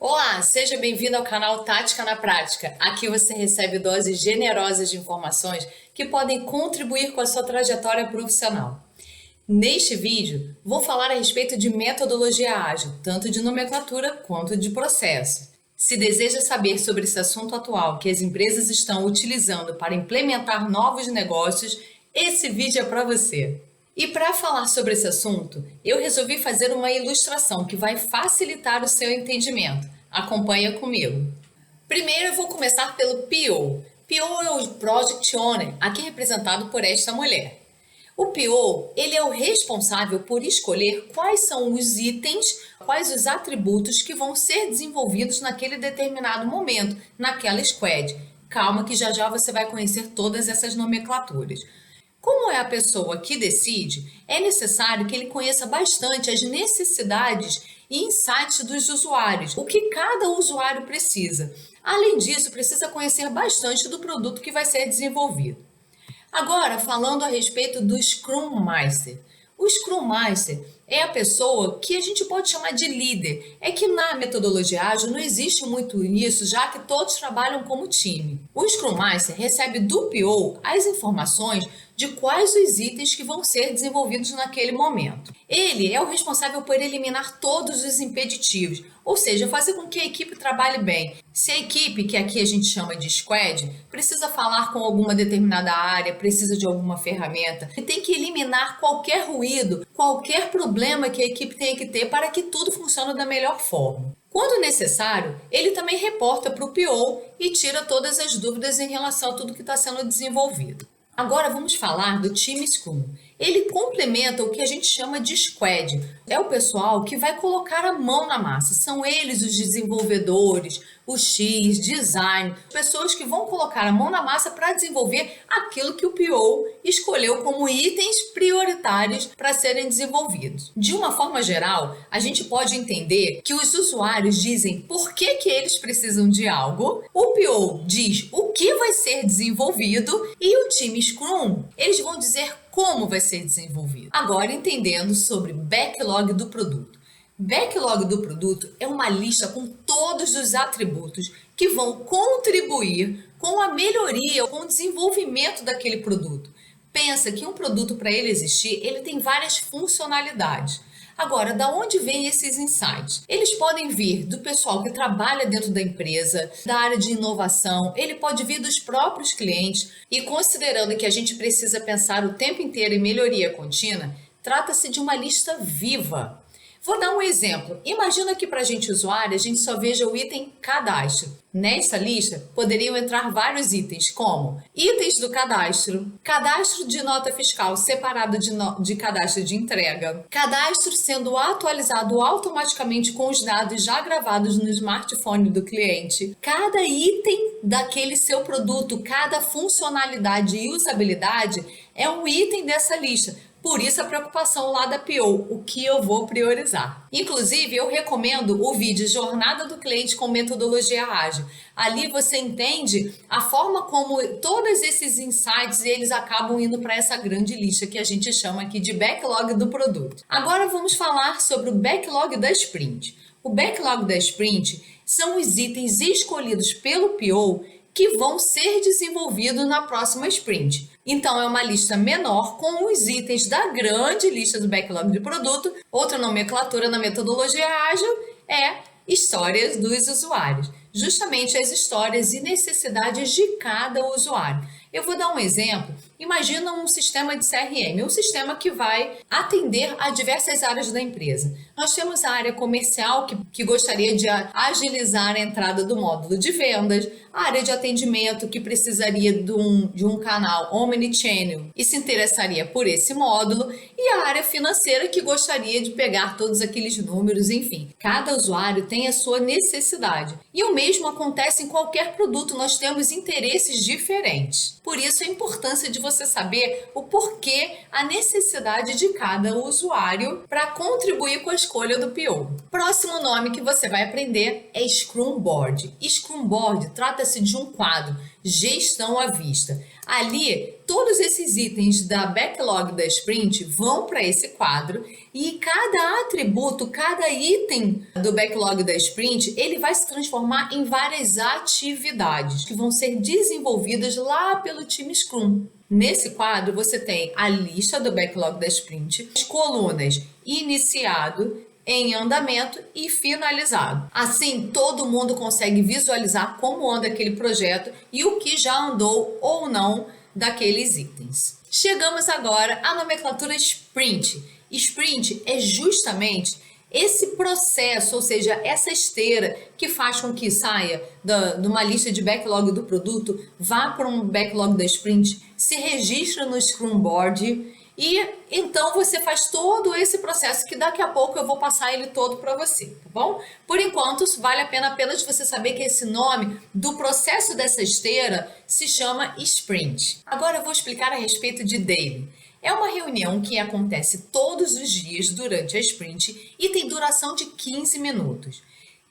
Olá, seja bem-vindo ao canal Tática na Prática. Aqui você recebe doses generosas de informações que podem contribuir com a sua trajetória profissional. Neste vídeo, vou falar a respeito de metodologia ágil, tanto de nomenclatura quanto de processo. Se deseja saber sobre esse assunto atual que as empresas estão utilizando para implementar novos negócios, esse vídeo é para você. E para falar sobre esse assunto, eu resolvi fazer uma ilustração que vai facilitar o seu entendimento. Acompanha comigo. Primeiro eu vou começar pelo PO. PO é o Project Owner, aqui representado por esta mulher. O PO, ele é o responsável por escolher quais são os itens, quais os atributos que vão ser desenvolvidos naquele determinado momento, naquela squad. Calma que já já você vai conhecer todas essas nomenclaturas. Como é a pessoa que decide, é necessário que ele conheça bastante as necessidades e insights dos usuários, o que cada usuário precisa. Além disso, precisa conhecer bastante do produto que vai ser desenvolvido. Agora, falando a respeito do Scrum Master. O Scrum Master é a pessoa que a gente pode chamar de líder. É que na metodologia ágil não existe muito isso, já que todos trabalham como time. O Scrum Master recebe do PO as informações de quais os itens que vão ser desenvolvidos naquele momento. Ele é o responsável por eliminar todos os impeditivos, ou seja, fazer com que a equipe trabalhe bem. Se a equipe, que aqui a gente chama de squad, precisa falar com alguma determinada área, precisa de alguma ferramenta, ele tem que eliminar qualquer ruído, qualquer problema que a equipe tenha que ter para que tudo funcione da melhor forma. Quando necessário, ele também reporta para o PO e tira todas as dúvidas em relação a tudo que está sendo desenvolvido. Agora vamos falar do time Scrum. Ele complementa o que a gente chama de squad. É o pessoal que vai colocar a mão na massa. São eles os desenvolvedores, os X, design, pessoas que vão colocar a mão na massa para desenvolver aquilo que o PO escolheu como itens prioritários para serem desenvolvidos. De uma forma geral, a gente pode entender que os usuários dizem por que eles precisam de algo, o PO diz o que vai ser desenvolvido e o time Scrum, eles vão dizer como vai ser desenvolvido. Agora, entendendo sobre backlog do produto. Backlog do produto é uma lista com todos os atributos que vão contribuir com a melhoria, com o desenvolvimento daquele produto. Pensa que um produto, para ele existir, ele tem várias funcionalidades. Agora, da onde vêm esses insights? Eles podem vir do pessoal que trabalha dentro da empresa, da área de inovação, ele pode vir dos próprios clientes e, considerando que a gente precisa pensar o tempo inteiro em melhoria contínua, trata-se de uma lista viva. Vou dar um exemplo. Imagina que para a gente usuário, a gente só veja o item cadastro. Nessa lista, poderiam entrar vários itens, como itens do cadastro, cadastro de nota fiscal separado de cadastro de entrega, cadastro sendo atualizado automaticamente com os dados já gravados no smartphone do cliente, cada item daquele seu produto, cada funcionalidade e usabilidade é um item dessa lista. Por isso a preocupação lá da PO, o que eu vou priorizar. Inclusive, eu recomendo o vídeo Jornada do Cliente com Metodologia Ágil. Ali você entende a forma como todos esses insights eles acabam indo para essa grande lista que a gente chama aqui de backlog do produto. Agora vamos falar sobre o backlog da sprint. O backlog da sprint são os itens escolhidos pelo PO que vão ser desenvolvidos na próxima sprint. Então, é uma lista menor com os itens da grande lista do backlog de produto. Outra nomenclatura na metodologia ágil é histórias dos usuários. Justamente as histórias e necessidades de cada usuário. Eu vou dar um exemplo. Imagina um sistema de CRM, um sistema que vai atender a diversas áreas da empresa. Nós temos a área comercial que gostaria de agilizar a entrada do módulo de vendas, a área de atendimento que precisaria de um canal omnichannel e se interessaria por esse módulo, e a área financeira que gostaria de pegar todos aqueles números, enfim. Cada usuário tem a sua necessidade. E o mesmo acontece em qualquer produto, nós temos interesses diferentes. Por isso a importância de você saber o porquê, a necessidade de cada usuário para contribuir com a escolha do PO. Próximo nome que você vai aprender é Scrum Board. Scrum Board trata-se de um quadro, gestão à vista. Ali, todos esses itens da backlog da sprint vão para esse quadro e cada atributo, cada item do backlog da sprint, ele vai se transformar em várias atividades que vão ser desenvolvidas lá pelo time Scrum. Nesse quadro, você tem a lista do backlog da sprint, as colunas iniciado, em andamento e finalizado. Assim, todo mundo consegue visualizar como anda aquele projeto e o que já andou ou não daqueles itens. Chegamos agora à nomenclatura Sprint. Sprint é justamente esse processo, ou seja, essa esteira que faz com que saia de uma lista de backlog do produto, vá para um backlog da sprint, se registra no Scrum Board e então você faz todo esse processo que daqui a pouco eu vou passar ele todo para você, tá bom? Por enquanto, vale a pena apenas você saber que esse nome do processo dessa esteira se chama Sprint. Agora eu vou explicar a respeito de Daily. É uma reunião que acontece todos os dias durante a sprint e tem duração de 15 minutos.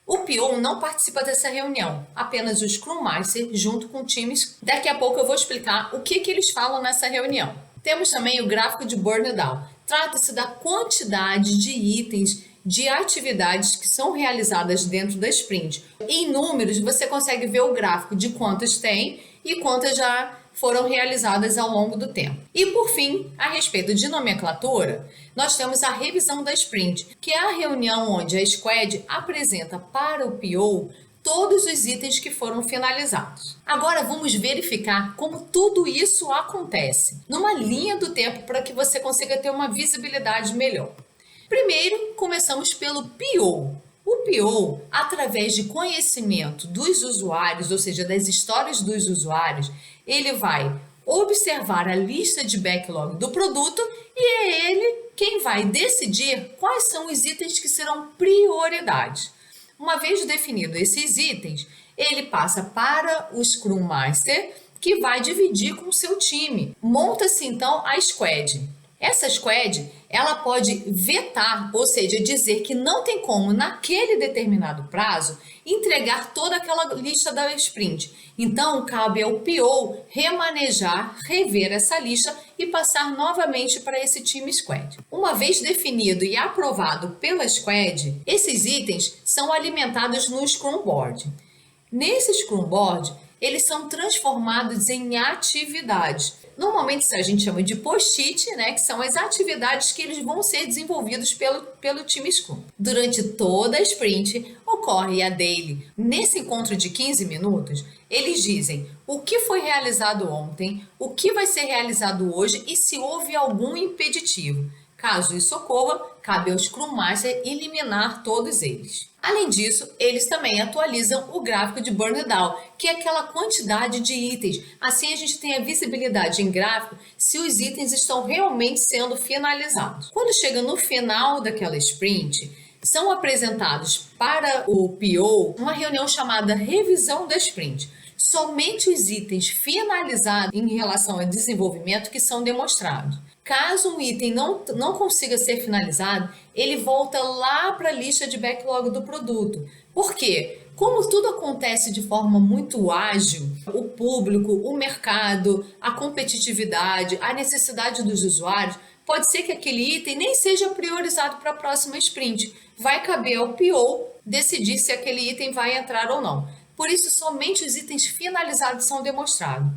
O PO não participa dessa reunião, apenas o Scrum Master junto com times. Daqui a pouco eu vou explicar o que eles falam nessa reunião. Temos também o gráfico de burn down. Trata-se da quantidade de itens, de atividades que são realizadas dentro da sprint. Em números, você consegue ver o gráfico de quantas tem e quantas já foram realizadas ao longo do tempo. E por fim, a respeito de nomenclatura, nós temos a revisão da sprint, que é a reunião onde a squad apresenta para o PO todos os itens que foram finalizados. Agora vamos verificar como tudo isso acontece, numa linha do tempo para que você consiga ter uma visibilidade melhor. Primeiro, começamos pelo PO. O PO, através de conhecimento dos usuários, ou seja, das histórias dos usuários, ele vai observar a lista de backlog do produto e é ele quem vai decidir quais são os itens que serão prioridade. Uma vez definido esses itens, ele passa para o Scrum Master, que vai dividir com o seu time. Monta-se então a squad. Essa squad, ela pode vetar, ou seja, dizer que não tem como, naquele determinado prazo, entregar toda aquela lista da sprint. Então, cabe ao PO remanejar, rever essa lista e passar novamente para esse time squad. Uma vez definido e aprovado pela squad, esses itens são alimentados no Scrum Board. Nesse Scrum Board, eles são transformados em atividades. Normalmente a gente chama de post-it, né, que são as atividades que eles vão ser desenvolvidos pelo time Scrum. Durante toda a sprint, ocorre a daily. Nesse encontro de 15 minutos, eles dizem o que foi realizado ontem, o que vai ser realizado hoje e se houve algum impeditivo. Caso isso ocorra, cabe ao Scrum Master eliminar todos eles. Além disso, eles também atualizam o gráfico de burn down, que é aquela quantidade de itens. Assim a gente tem a visibilidade em gráfico se os itens estão realmente sendo finalizados. Quando chega no final daquela sprint, são apresentados para o PO uma reunião chamada revisão da sprint. Somente os itens finalizados em relação ao desenvolvimento que são demonstrados. Caso um item não consiga ser finalizado, ele volta lá para a lista de backlog do produto. Por quê? Como tudo acontece de forma muito ágil, o público, o mercado, a competitividade, a necessidade dos usuários, pode ser que aquele item nem seja priorizado para a próxima sprint. Vai caber ao PO decidir se aquele item vai entrar ou não. Por isso, somente os itens finalizados são demonstrados.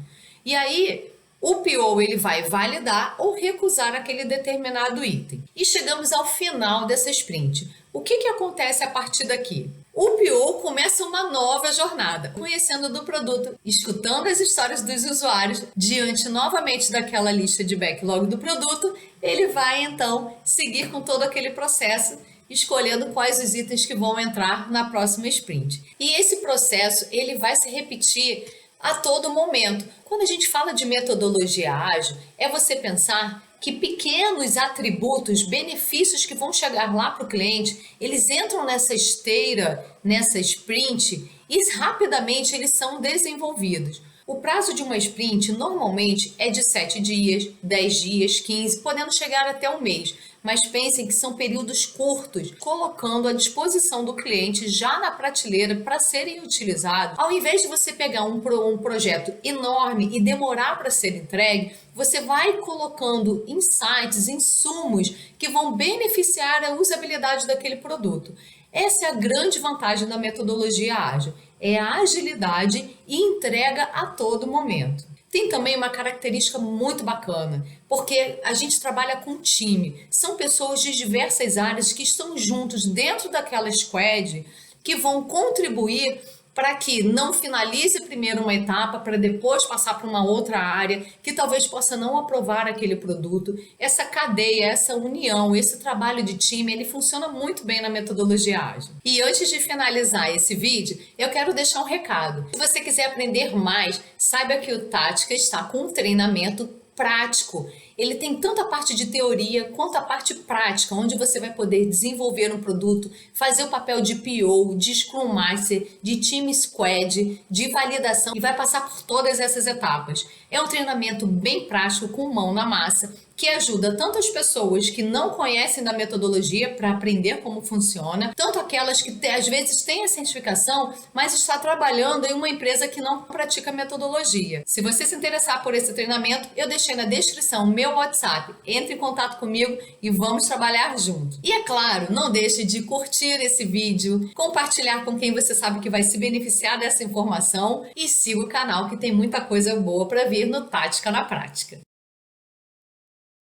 E aí, o PO ele vai validar ou recusar aquele determinado item. E chegamos ao final dessa sprint. O que acontece a partir daqui? O PO começa uma nova jornada, conhecendo do produto, escutando as histórias dos usuários, diante novamente daquela lista de backlog do produto, ele vai então seguir com todo aquele processo, escolhendo quais os itens que vão entrar na próxima sprint. E esse processo ele vai se repetir a todo momento. Quando a gente fala de metodologia ágil, é você pensar que pequenos atributos, benefícios que vão chegar lá para o cliente, eles entram nessa esteira, nessa sprint e rapidamente eles são desenvolvidos. O prazo de uma sprint normalmente é de 7 dias, 10 dias, 15, podendo chegar até um mês. Mas pensem que são períodos curtos, colocando à disposição do cliente já na prateleira para serem utilizados. Ao invés de você pegar um projeto enorme e demorar para ser entregue, você vai colocando insights, insumos que vão beneficiar a usabilidade daquele produto. Essa é a grande vantagem da metodologia ágil, é a agilidade e entrega a todo momento. Tem também uma característica muito bacana, porque a gente trabalha com time. São pessoas de diversas áreas que estão juntos dentro daquela squad que vão contribuir para que não finalize primeiro uma etapa para depois passar para uma outra área que talvez possa não aprovar aquele produto. Essa cadeia, essa união, esse trabalho de time, ele funciona muito bem na metodologia ágil. E antes de finalizar esse vídeo, eu quero deixar um recado. Se você quiser aprender mais, saiba que o Tática está com um treinamento prático. Ele tem tanto a parte de teoria quanto a parte prática, onde você vai poder desenvolver um produto, fazer o papel de PO, de Scrum Master, de Team Squad, de validação e vai passar por todas essas etapas. É um treinamento bem prático, com mão na massa, que ajuda tanto as pessoas que não conhecem da metodologia para aprender como funciona, tanto aquelas que às vezes têm a certificação, mas está trabalhando em uma empresa que não pratica metodologia. Se você se interessar por esse treinamento, eu deixei na descrição meu WhatsApp. Entre em contato comigo e vamos trabalhar juntos. E é claro, não deixe de curtir esse vídeo, compartilhar com quem você sabe que vai se beneficiar dessa informação e siga o canal que tem muita coisa boa para vir no Tática na Prática.